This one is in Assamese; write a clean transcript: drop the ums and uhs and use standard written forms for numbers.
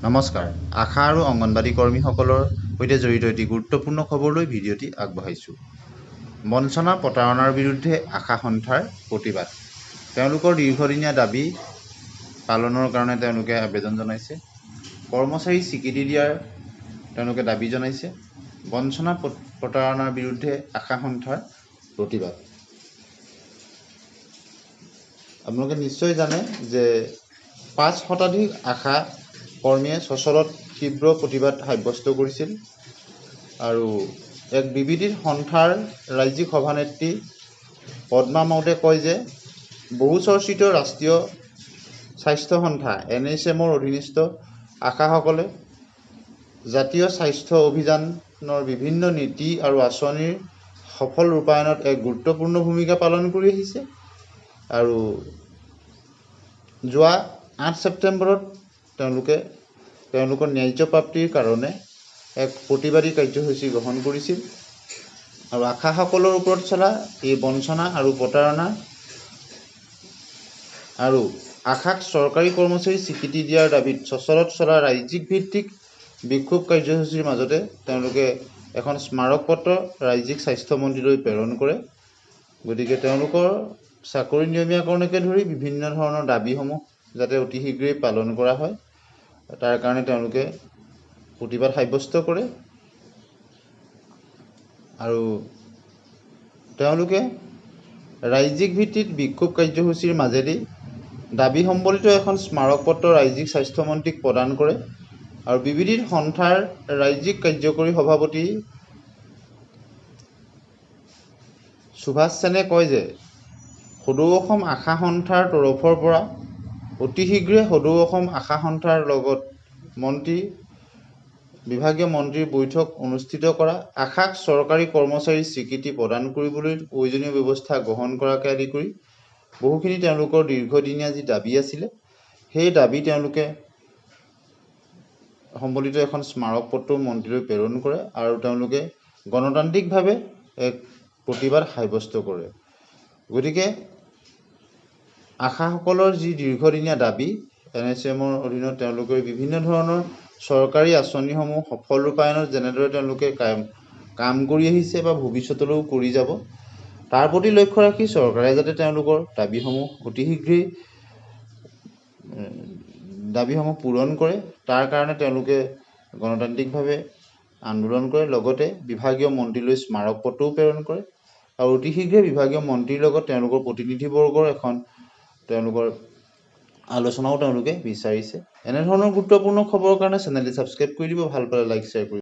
নমস্কাৰ। আশা আৰু অংগনবাড়ী কৰ্মীসকলৰ সৈতে জড়িত এটি গুৰুত্বপূৰ্ণ খবৰলৈ ভিডিঅ'টি আগবঢ়াইছোঁ। বঞ্চনা প্ৰতাৰণাৰ বিৰুদ্ধে আশা সন্থাৰ প্ৰতিবাদ। তেওঁলোকৰ দীৰ্ঘদিনীয়া দাবী পালনৰ কাৰণে তেওঁলোকে আবেদন জনাইছে। কৰ্মচাৰী স্বীকৃতি দিয়াৰ তেওঁলোকে দাবী জনাইছে। বঞ্চনা প্ৰতাৰণাৰ বিৰুদ্ধে আশা সন্থাৰ প্ৰতিবাদ। আপোনালোকে নিশ্চয় জানে যে ৫ শতাধিক আশা কৰ্মীয়ে সচলত তীব্ৰ প্ৰতিবাদ সাব্যস্ত কৰিছিল আৰু এক বিবৃতিত সন্থাৰ ৰাজ্যিক সভানেত্ৰী পদ্মা মাউতে কয় যে বহু চৰ্চিত ৰাষ্ট্ৰীয় স্বাস্থ্য সংস্থা NHMৰ অধীনস্থ আশাসকলে জাতীয় স্বাস্থ্য অভিযানৰ বিভিন্ন নীতি আৰু আঁচনিৰ সফল ৰূপায়ণত এক গুৰুত্বপূৰ্ণ ভূমিকা পালন কৰি আহিছে আৰু যোৱা ৮ ছেপ্টেম্বৰত তেওঁলোকৰ ন্যায্য প্ৰাপ্তিৰ কাৰণে এক প্ৰতিবাদী কাৰ্যসূচী গ্ৰহণ কৰিছিল আৰু আশাসকলৰ ওপৰত চলা এই বঞ্চনা আৰু প্ৰতাৰণা আৰু আশাক চৰকাৰী কৰ্মচাৰী স্বীকৃতি দিয়াৰ দাবীত সচলত চলা ৰাজ্যিক ভিত্তিক বিক্ষোভ কাৰ্যসূচীৰ মাজতে তেওঁলোকে এখন স্মাৰক পত্ৰ ৰাজ্যিক স্বাস্থ্যমন্ত্ৰীলৈ প্ৰেৰণ কৰে। গতিকে তেওঁলোকৰ চাকৰি নিয়মীয়াকৰণকে ধৰি বিভিন্ন ধৰণৰ দাবীসমূহ যাতে অতি শীঘ্ৰেই পালন কৰা হয় তাৰ কাৰণে তেওঁলোকে প্ৰতিবাদ সাব্যস্ত কৰে আৰু তেওঁলোকে ৰাজ্যিক ভিত্তিত বিক্ষোভ কাৰ্যসূচীৰ মাজেদি দাবী সম্বলিত এখন স্মাৰক পত্ৰ ৰাজ্যিক স্বাস্থ্যমন্ত্ৰীক প্ৰদান কৰে আৰু বিবৃতিত সন্থাৰ ৰাজ্যিক কাৰ্যকৰী সভাপতি সুভাষ সেনে কয় যে সদৌ অসম আশা সন্থাৰ তৰফৰ পৰা অতি শীঘ্ৰে সদৌ অসম আশা সন্থাৰ লগত বিভাগীয় মন্ত্ৰীৰ বৈঠক অনুষ্ঠিত কৰা, আশাক চৰকাৰী কৰ্মচাৰীৰ স্বীকৃতি প্ৰদান কৰিবলৈ প্ৰয়োজনীয় ব্যৱস্থা গ্ৰহণ কৰাকে আদি কৰি বহুখিনি তেওঁলোকৰ দীৰ্ঘদিনীয়া যি দাবী আছিলে সেই দাবী তেওঁলোকে সম্বলিত এখন স্মাৰক পত্ৰ মন্ত্ৰীলৈ প্ৰেৰণ কৰে আৰু তেওঁলোকে গণতান্ত্ৰিকভাৱে এক প্ৰতিবাদ সাব্যস্ত কৰে। গতিকে আশাসকলৰ যি দীৰ্ঘদিনীয়া দাবী NHMৰ অধীনত তেওঁলোকে বিভিন্ন ধৰণৰ চৰকাৰী আঁচনিসমূহ সফল ৰূপায়ণত যেনেদৰে তেওঁলোকে কাম কৰি আহিছে বা ভৱিষ্যতলৈও কৰি যাব তাৰ প্ৰতি লক্ষ্য ৰাখি চৰকাৰে যাতে তেওঁলোকৰ দাবীসমূহ অতি শীঘ্ৰেই দাবীসমূহ পূৰণ কৰে তাৰ কাৰণে তেওঁলোকে গণতান্ত্ৰিকভাৱে আন্দোলন কৰে, লগতে বিভাগীয় মন্ত্ৰীলৈ স্মাৰক পত্ৰও প্ৰেৰণ কৰে আৰু অতি শীঘ্ৰে বিভাগীয় মন্ত্ৰীৰ লগত তেওঁলোকৰ প্ৰতিনিধিবৰ্গৰ এখন তেওঁলোকৰ আলোচনাও তেওঁলোকে বিচাৰিছে। এনেধৰণৰ গুৰুত্বপূৰ্ণ খবৰৰ কাৰণে চেনেলটি ছাবস্ক্ৰাইব কৰি দিব, ভাল পালে লাইক শ্বেয়াৰ কৰিব।